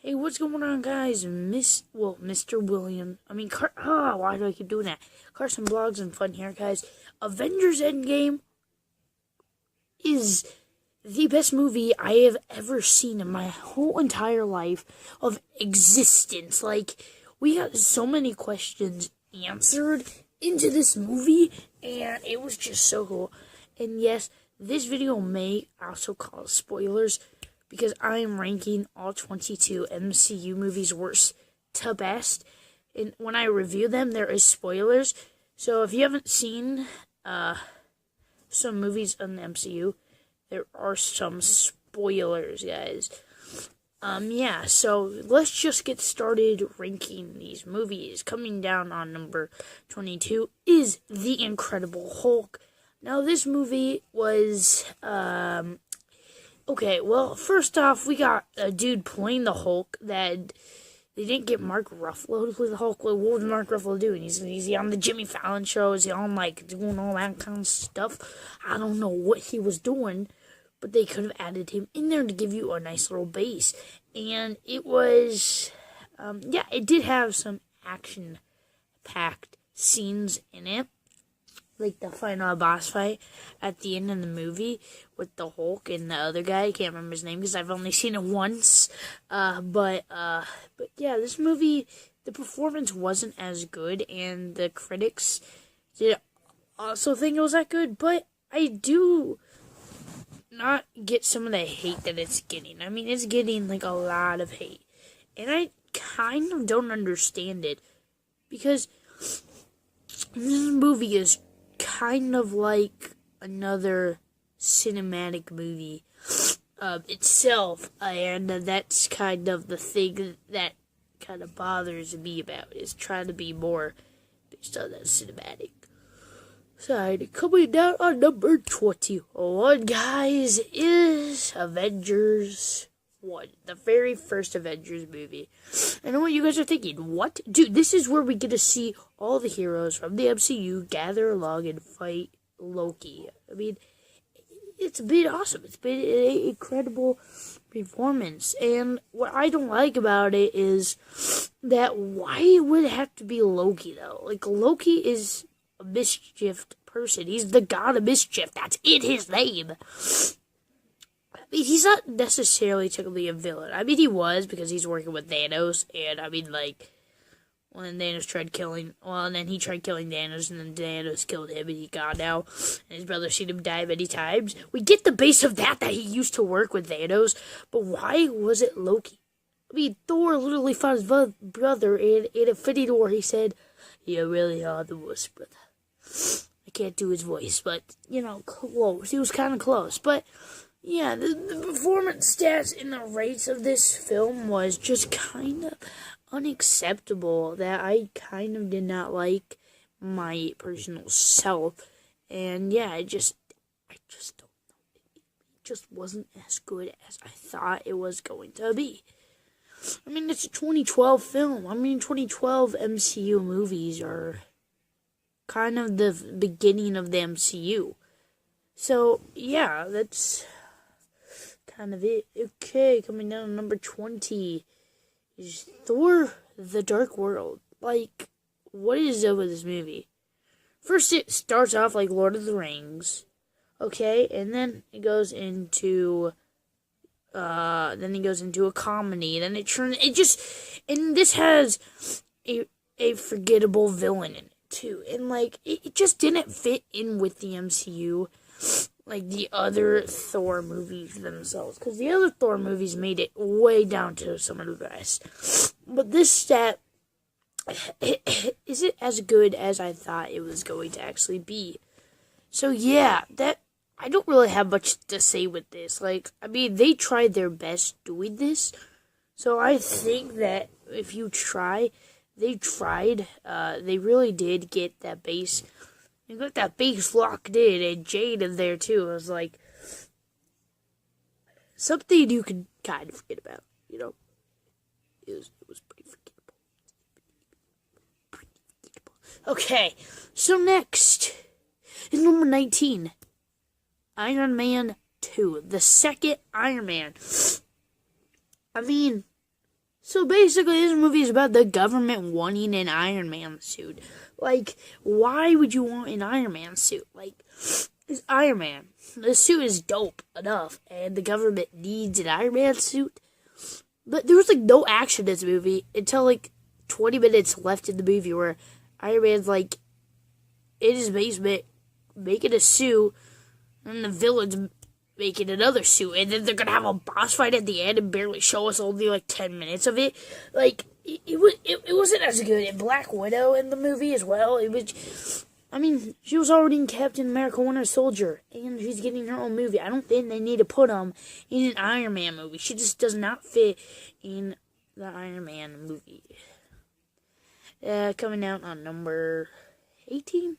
Hey, what's going on, guys? Mr. William. Why do I keep doing that? Carson Blogs and Fun here, guys. Avengers Endgame is the best movie I have ever seen in my whole entire life of existence. Like, we got so many questions answered into this movie, and it was just so cool. And yes, this video may also cause spoilers, because I am ranking all 22 MCU movies worst to best. And when I review them, there is spoilers. So if you haven't seen some movies in the MCU, there are some spoilers, guys. So let's just get started ranking these movies. Coming down on number 22 is The Incredible Hulk. Now, this movie was, okay, well, first off, we got a dude playing the Hulk that they didn't get Mark Ruffalo to play the Hulk. Like, what was Mark Ruffalo doing? Is he on the Jimmy Fallon show? Is he on, like, doing all that kind of stuff? I don't know what he was doing, but they could have added him in there to give you a nice little base. And it was, it did have some action-packed scenes in it. Like the final boss fight at the end of the movie with the Hulk and the other guy. I can't remember his name because I've only seen it once. But yeah, this movie, the performance wasn't as good, and the critics did also think it was that good. But I do not get some of the hate that it's getting. I mean, it's getting like a lot of hate, and I kind of don't understand it, because this movie is kind of like another cinematic movie itself, and that's kind of the thing that kind of bothers me about, is trying to be more based on that cinematic side. Coming down on number 21, guys, is Avengers 1, the very first Avengers movie. I know what you guys are thinking. What? Dude, this is where we get to see all the heroes from the MCU gather along and fight Loki. I mean, it's been awesome. It's been an incredible performance. And what I don't like about it is that why would it have to be Loki, though? Like, Loki is a mischief person. He's the god of mischief. That's in his name. I mean, he's not necessarily technically a villain. I mean, he was, because he's working with Thanos, and I mean, like, when Thanos tried killing, and then he tried killing Thanos, and then Thanos killed him, and he gone now, and his brother's seen him die many times. We get the base of that he used to work with Thanos, but why was it Loki? I mean, Thor literally found his brother in Infinity War. He said, "You really are the worst, brother." I can't do his voice, but, close. He was kind of close, but yeah, the performance stats and the rates of this film was just kind of unacceptable, that I kind of did not like my personal self. And yeah, I just don't know. It just wasn't as good as I thought it was going to be. I mean, it's a 2012 film. I mean, 2012 MCU movies are kind of the beginning of the MCU. So, yeah, that's kind of it. Okay, coming down to number 20 is Thor: The Dark World. Like, what is up with this movie? First, it starts off like Lord of the Rings, okay, and then it goes into a comedy. Then and this has a forgettable villain in it too, and like it just didn't fit in with the MCU. Like the other Thor movies themselves, because the other Thor movies made it way down to some of the best. But this stat isn't as good as I thought it was going to actually be. So yeah, I don't really have much to say with this. Like, I mean, they tried their best doing this, so I think that if you try, they tried. They really did get that base. You got that base locked in, and Jade in there too. It was like something you could kind of forget about, It was pretty forgettable. Okay, so next is number 19, Iron Man 2, the second Iron Man. I mean, So basically, this movie is about the government wanting an Iron Man suit. Like, why would you want an Iron Man suit? Like, it's Iron Man. The suit is dope enough, and the government needs an Iron Man suit. But there was, like, no action in this movie until, like, 20 minutes left in the movie where Iron Man's, like, in his basement making a suit, and the villain's making another suit, and then they're gonna have a boss fight at the end and barely show us only, like, 10 minutes of it. Like, it wasn't as good. And Black Widow in the movie as well, it was... I mean, she was already in Captain America Winter Soldier, and she's getting her own movie. I don't think they need to put in an Iron Man movie. She just does not fit in the Iron Man movie. Coming out on number 18?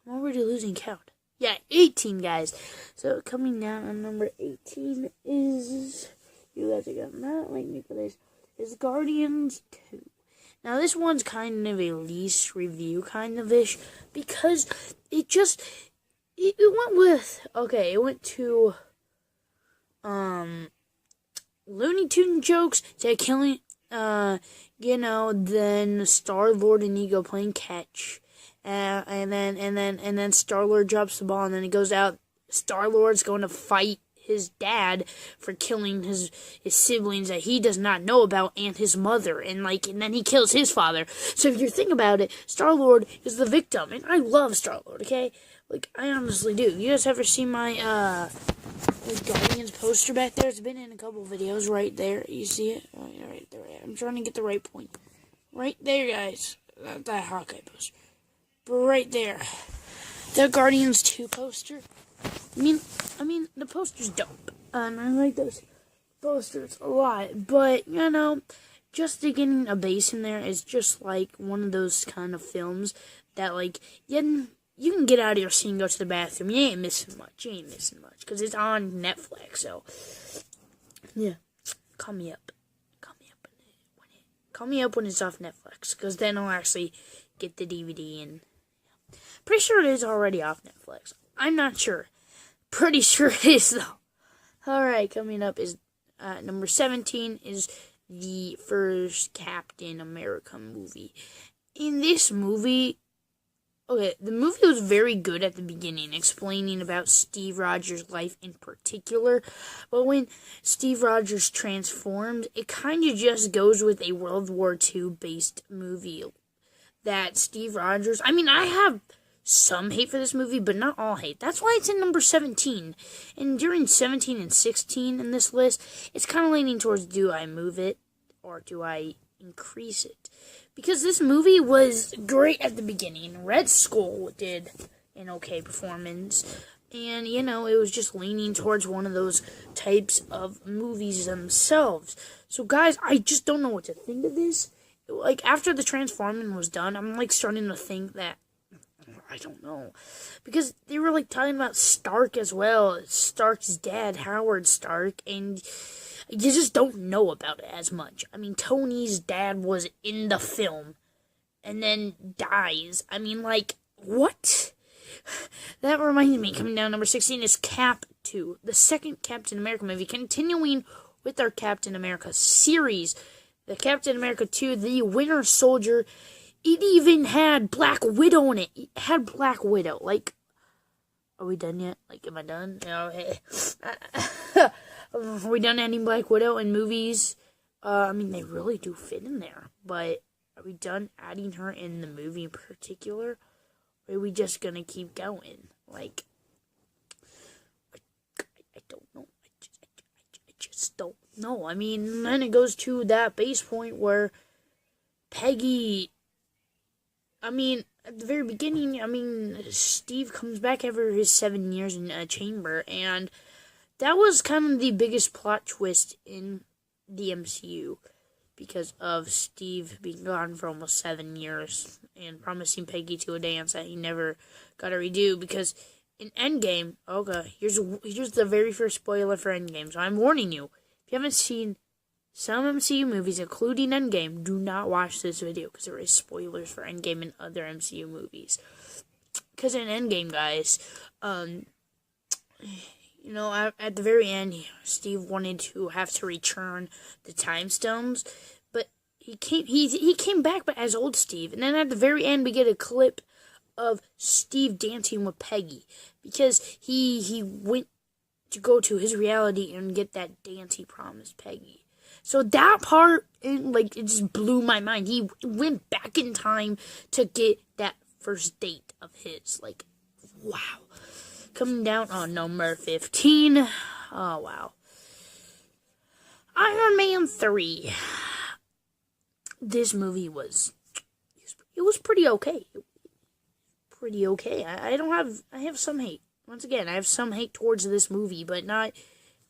I'm already losing count. Yeah, 18, guys. So, coming down on number 18 is... You guys are going to not like me for this. Is Guardians 2. Now, this one's kind of a least review kind of ish, because it just, it went with, okay, it went to, Looney Tunes jokes to killing, then Star-Lord and Ego playing catch, and then Star-Lord drops the ball, and then he goes out, Star-Lord's going to fight his dad for killing his siblings that he does not know about, and his mother, and then he kills his father. So if you think about it, Star-Lord is the victim, and I love Star-Lord, okay? Like, I honestly do. You guys ever seen my Guardians poster back there? It's been in a couple videos right there. You see it? Right there. I'm trying to get the right point. Right there, guys. That Hawkeye poster. But right there. The Guardians 2 poster. I mean, the poster's dope, and I like those posters a lot, but, just to getting a base in there is just, like, one of those kind of films that, like, you can get out of your seat and go to the bathroom. You ain't missing much, because it's on Netflix, so, yeah, call me up when it's off Netflix, because then I'll actually get the DVD, and pretty sure it is already off Netflix. I'm not sure. Pretty sure it is, though. Alright, coming up is number 17 is the first Captain America movie. In this movie, okay, the movie was very good at the beginning, explaining about Steve Rogers' life in particular. But when Steve Rogers transformed, it kind of just goes with a World War II based movie. That Steve Rogers, I have some hate for this movie, but not all hate. That's why it's in number 17. And during 17 and 16 in this list, it's kind of leaning towards, do I move it or do I increase it? Because this movie was great at the beginning. Red Skull did an okay performance. And, it was just leaning towards one of those types of movies themselves. So, guys, I just don't know what to think of this. Like, after the transforming was done, I'm, starting to think that I don't know. Because they were, talking about Stark as well. Stark's dad, Howard Stark. And you just don't know about it as much. Tony's dad was in the film. And then dies. What? That reminds me, coming down number 16 is Cap 2. The second Captain America movie. Continuing with our Captain America series. The Captain America 2, The Winter Soldier. It even had Black Widow in it. It had Black Widow. Are we done yet? Am I done? Okay. Are we done adding Black Widow in movies? They really do fit in there. But are we done adding her in the movie in particular? Or are we just gonna keep going? I don't know. I just don't know. Then it goes to that base point where Peggy... at the very beginning, Steve comes back after his 7 years in a chamber, and that was kind of the biggest plot twist in the MCU, because of Steve being gone for almost 7 years, and promising Peggy to a dance that he never got to redo, because in Endgame, okay, here's the very first spoiler for Endgame, so I'm warning you, if you haven't seen some MCU movies, including Endgame, do not watch this video, because there is spoilers for Endgame and other MCU movies. Because in Endgame, guys, You know, at the very end, Steve wanted to have to return the time stones, but he came back, but as old Steve. And then at the very end, we get a clip of Steve dancing with Peggy, because he went to go to his reality and get that dance he promised Peggy. So that part, it just blew my mind. He went back in time to get that first date of his. Like, wow. Coming down on number 15. Oh, wow. Iron Man 3. This movie was pretty okay. Pretty okay. I have some hate. Once again, I have some hate towards this movie, but not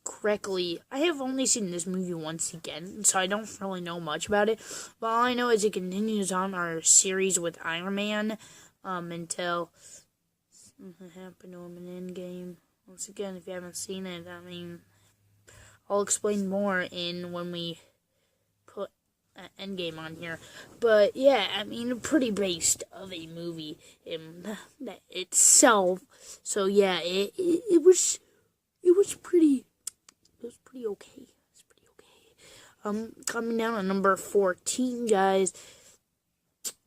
correctly. I have only seen this movie once again, so I don't really know much about it. But all I know is it continues on our series with Iron Man, until something happened to him in Endgame. Once again, if you haven't seen it, I mean, I'll explain more when we put Endgame on here. But yeah, I mean, pretty based of a movie in itself. So yeah, it was pretty okay. It's pretty okay. Coming down on number 14, guys,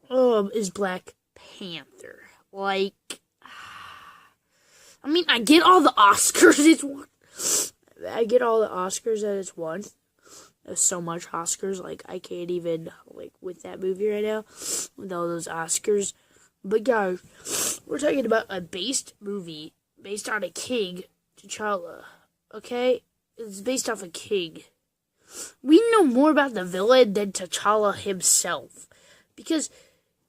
is Black Panther. Like, I mean, I get all the Oscars it's won. I get all the Oscars that it's won. There's so much Oscars, like, I can't even, with that movie right now, with all those Oscars. But guys, we're talking about a based movie based on a king, T'Challa. Okay? It's based off a king. We know more about the villain than T'Challa himself. Because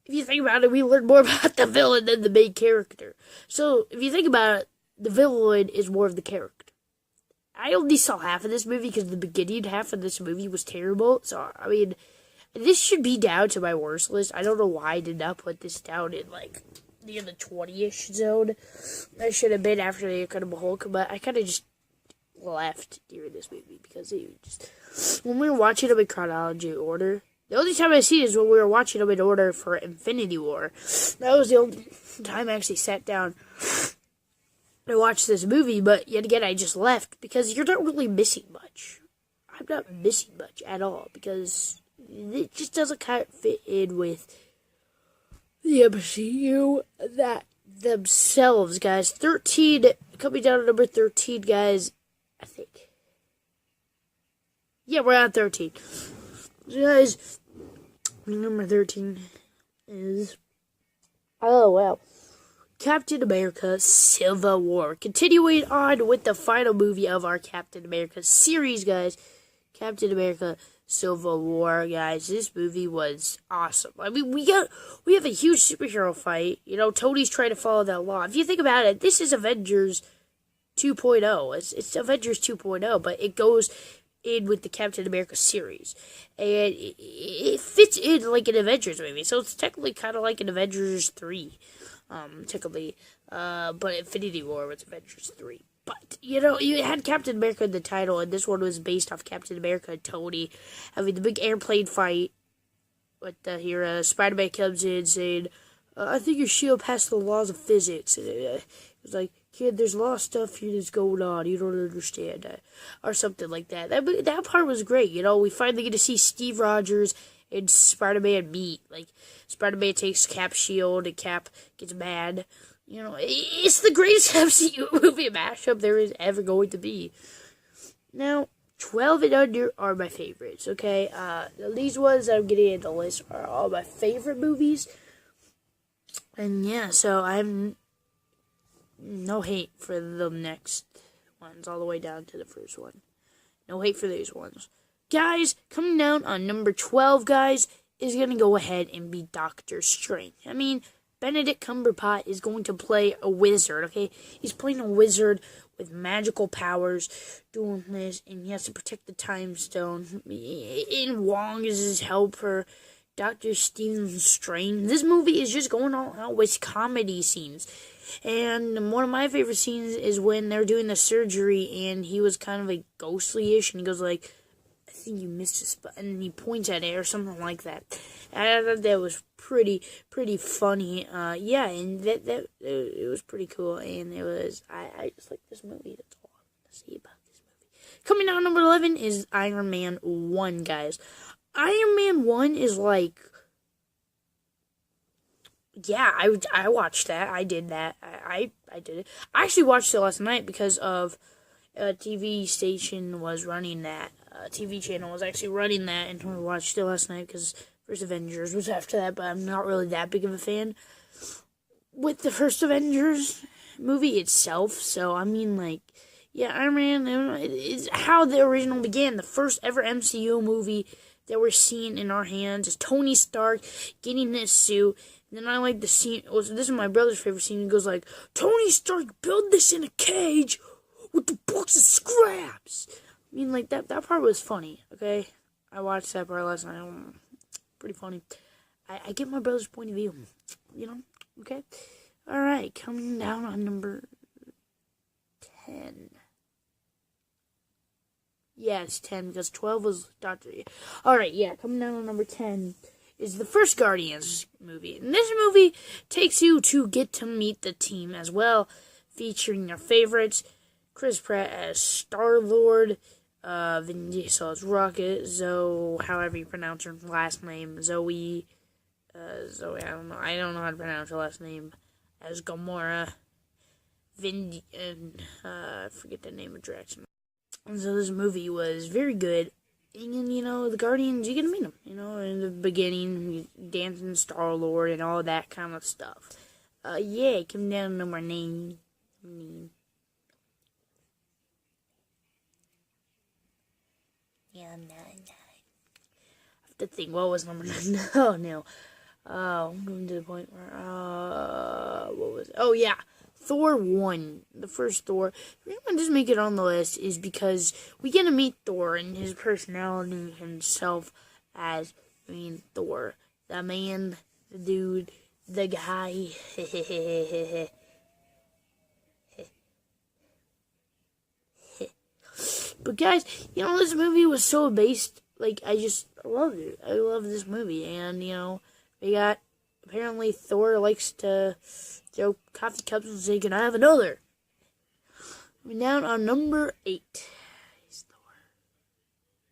if you think about it, we learn more about the villain than the main character. So, if you think about it, the villain is more of the character. I only saw half of this movie because the beginning half of this movie was terrible. So, I mean, this should be down to my worst list. I don't know why I did not put this down in, near the 20-ish zone. That should have been after the Incredible Hulk, but I kind of just left during this movie because it just, when we were watching them in chronology order, the only time I see it is when we were watching them in order for Infinity War. That was the only time I actually sat down to watch this movie, but yet again, I just left because you're not really missing much. I'm not missing much at all because it just doesn't kind of fit in with the MCU that themselves, guys. 13, coming down to number 13, guys, I think. Yeah, we're at 13. So guys, number 13 is, oh, wow, Captain America Civil War. Continuing on with the final movie of our Captain America series, guys. Captain America Civil War, guys. This movie was awesome. I mean, we have a huge superhero fight. You know, Tony's trying to follow that law. If you think about it, this is Avengers 2.0. It's Avengers 2.0, but it goes in with the Captain America series. And it fits in like an Avengers movie. So it's technically kind of like an Avengers 3. Technically. But Infinity War was Avengers 3. But, you know, you had Captain America in the title, and this one was based off Captain America and Tony having the big airplane fight with the hero. Spiderman comes in saying, I think your shield passed the laws of physics. And it was like, kid, there's a lot of stuff here that's going on. You don't understand that. Or something like that. That part was great. You know, we finally get to see Steve Rogers and Spider-Man meet. Like, Spider-Man takes Cap's shield and Cap gets mad. You know, it's the greatest MCU movie mashup there is ever going to be. Now, 12 and under are my favorites, okay? These ones I'm getting in the list are all my favorite movies. And yeah, so I'm no hate for the next ones, all the way down to the first one. No hate for these ones. Guys, coming down on number 12, guys, is going to go ahead and be Doctor Strange. I mean, Benedict Cumberbatch is going to play a wizard, okay? He's playing a wizard with magical powers, doing this, and he has to protect the time stone. And Wong is his helper. Dr. Stephen Strange. This movie is just going all out with comedy scenes. And one of my favorite scenes is when they're doing the surgery, and he was kind of like ghostly-ish, and he goes like, I think you missed a spot, and he points at it or something like that. And I thought that was pretty funny. Yeah, and that it was pretty cool, and it was, I just like this movie, that's all. say about this movie. Coming out number 11 is Iron Man 1, guys. Iron Man 1 is like, yeah, I watched that. I did that. I did it. I actually watched it last night because of a TV station was running that. A TV channel was actually running that, and I watched it last night because first Avengers was after that, but I'm not really that big of a fan with the first Avengers movie itself. So, I mean, like, yeah, Iron Man is how the original began. The first ever MCU movie that we're seeing in our hands is Tony Stark getting his suit. And then I like the scene. This is my brother's favorite scene. He goes like, Tony Stark built this in a cage with the box of scraps. I mean, like, that part was funny, okay? I watched that part last night. Pretty funny. I get my brother's point of view, you know? Okay? Alright, coming down on number 10. Yeah, it's 10 because 12 was Doctor. Alright, yeah, coming down on number 10 is the first Guardians movie. And this movie takes you to get to meet the team as well, featuring your favorites. Chris Pratt as Star-Lord, Vin Diesel as Rocket, Zoe, however you pronounce her last name, Zoe, I don't know how to pronounce her last name, as Gamora, I forget the name of direction. And so this movie was very good. And, you know, the Guardians, you get to meet them, you know, in the beginning, dancing Star-Lord and all that kind of stuff. Yeah, coming down to number 9. Yeah, 9. I have to think, what was number 9? Oh, no. I'm going to the point where, what was it? Oh, yeah. Thor 1, the first Thor. The reason I just make it on the list is because we get to meet Thor and his personality himself as, Thor. The man, the dude, the guy. But guys, you know, this movie was so based, like, I loved it. I love this movie, and, you know, we got, apparently Thor likes to throw coffee cups and say, can I have another? We're down on number 8 is Thor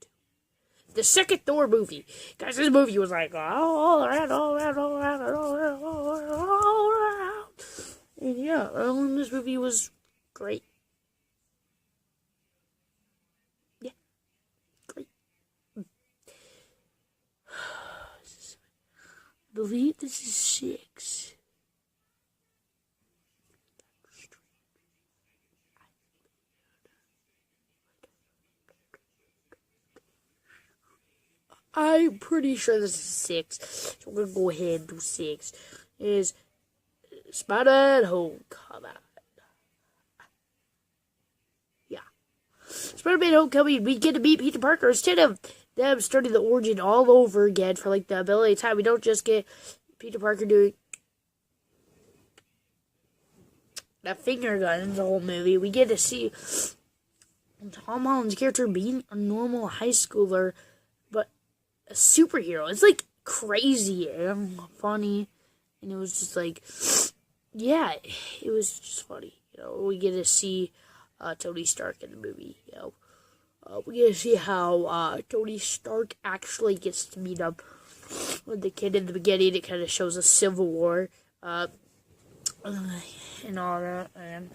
2. The second Thor movie. Guys, this movie was like, all around. And yeah, this movie was great. I believe this is 6. I'm pretty sure this is 6. So we're gonna go ahead and do 6. Is Spider-Man Homecoming. Yeah. Spider-Man Homecoming, we get to meet Peter Parker instead of them starting the origin all over again for like the ability time. We don't just get Peter Parker doing that finger gun in the whole movie. We get to see Tom Holland's character being a normal high schooler, but a superhero. It's like crazy and funny, and it was just like, yeah, it was just funny. You know, we get to see Tony Stark in the movie. You know. We get to see how Tony Stark actually gets to meet up with the kid in the beginning. It kind of shows a civil war and all that. And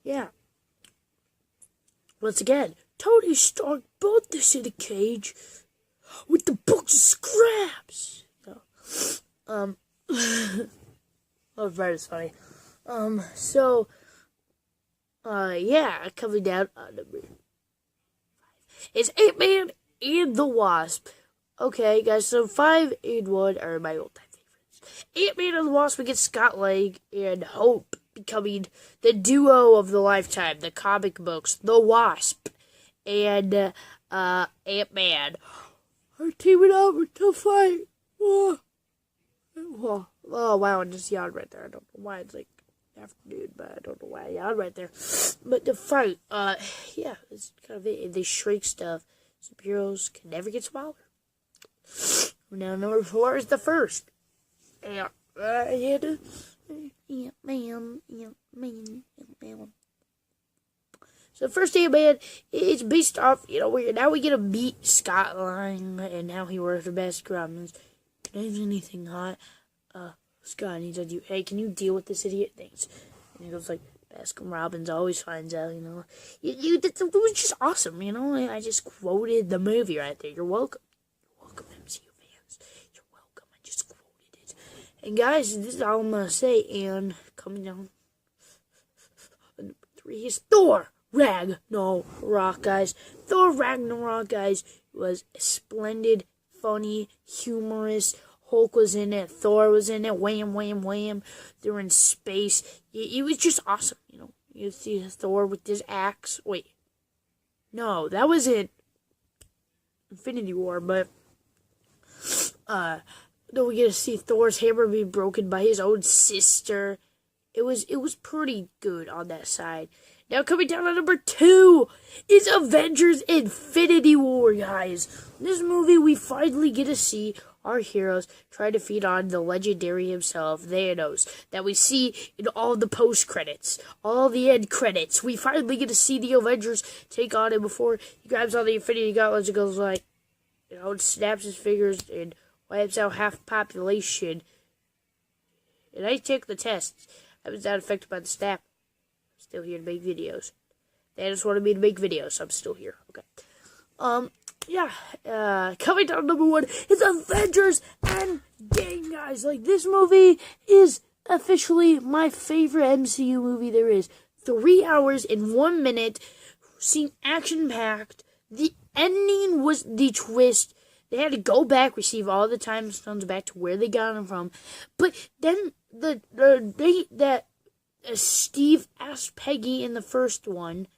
yeah, once again, Tony Stark built this in a cage with the box of scraps. Oh, that is funny. Yeah, coming down on number is Antman and the Wasp. Okay, guys, so 5 and 1 are my all-time favorites. Antman and the Wasp, we get Scott Lang and Hope becoming the duo of the lifetime. The comic books, the Wasp and Ant-Man are teaming up to fight. Oh, wow, I just yawned right there. I don't know why. It's like afternoon, but I don't know why I yawned right there. But the fight, yeah, it's kind of it. If they shrink stuff, superheroes can never get smaller. Now, number 4 is the first. So first Ant-Man, it's based off, now we get to meet Scott Lang and how he works for Baskin Robbins. Can I have anything hot? Scott, and he's like, hey, can you deal with this idiot? Thanks. And he goes like, Baskin Robbins always finds out, it was just awesome, I just quoted the movie right there. You're welcome. You're welcome, MCU fans. You're welcome. I just quoted it. And guys, this is all I'm gonna say. And coming down, number 3 is Thor Ragnarok, guys. Thor Ragnarok, guys, was splendid, funny, humorous. Hulk was in it. Thor was in it. Wham, wham, wham. They were in space. It was just awesome, You see Thor with his axe. Wait. No, that was in Infinity War, but then we get to see Thor's hammer be broken by his own sister. It was pretty good on that side. Now coming down to number 2 is Avengers Infinity War, guys. In this movie, we finally get to see our heroes try to defeat on the legendary himself, Thanos, that we see in all the post-credits, all the end credits. We finally get to see the Avengers take on him before he grabs all the Infinity Gauntlets and goes like, snaps his fingers and wipes out half the population. And I took the test. I was not affected by the snap. I'm still here to make videos. Thanos wanted me to make videos, so I'm still here. Okay. Coming down number 1 is Avengers Endgame, guys. This movie is officially my favorite MCU movie there is. 3 hours and 1 minute, seeing action-packed. The ending was the twist. They had to go back, receive all the time stones back to where they got them from. But then the date that Steve asked Peggy in the first one,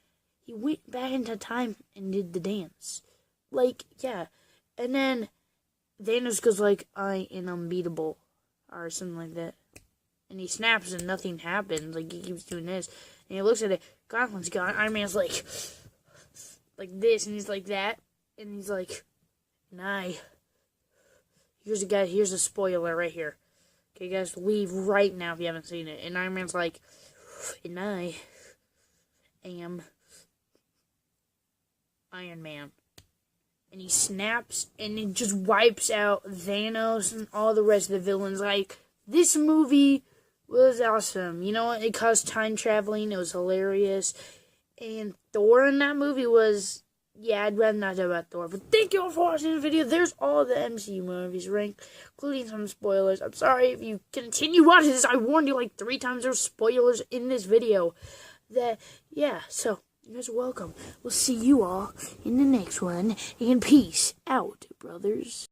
he went back into time and did the dance. And then Thanos goes I am unbeatable, or something like that. And he snaps and nothing happens. He keeps doing this. And he looks at it, Gauntlet's gone. Iron Man's like this, and he's like that. And he's like, nah. Here's a spoiler right here. Okay, guys, leave right now if you haven't seen it. And Iron Man's like, and I am Iron Man. And he snaps, and it just wipes out Thanos and all the rest of the villains. This movie was awesome. It caused time traveling. It was hilarious. And Thor in that movie was, I'd rather not talk about Thor. But thank you all for watching the video. There's all the MCU movies ranked, including some spoilers. I'm sorry if you continue watching this. I warned you 3 times there's spoilers in this video. So you guys are welcome. We'll see you all in the next one. And peace out, brothers.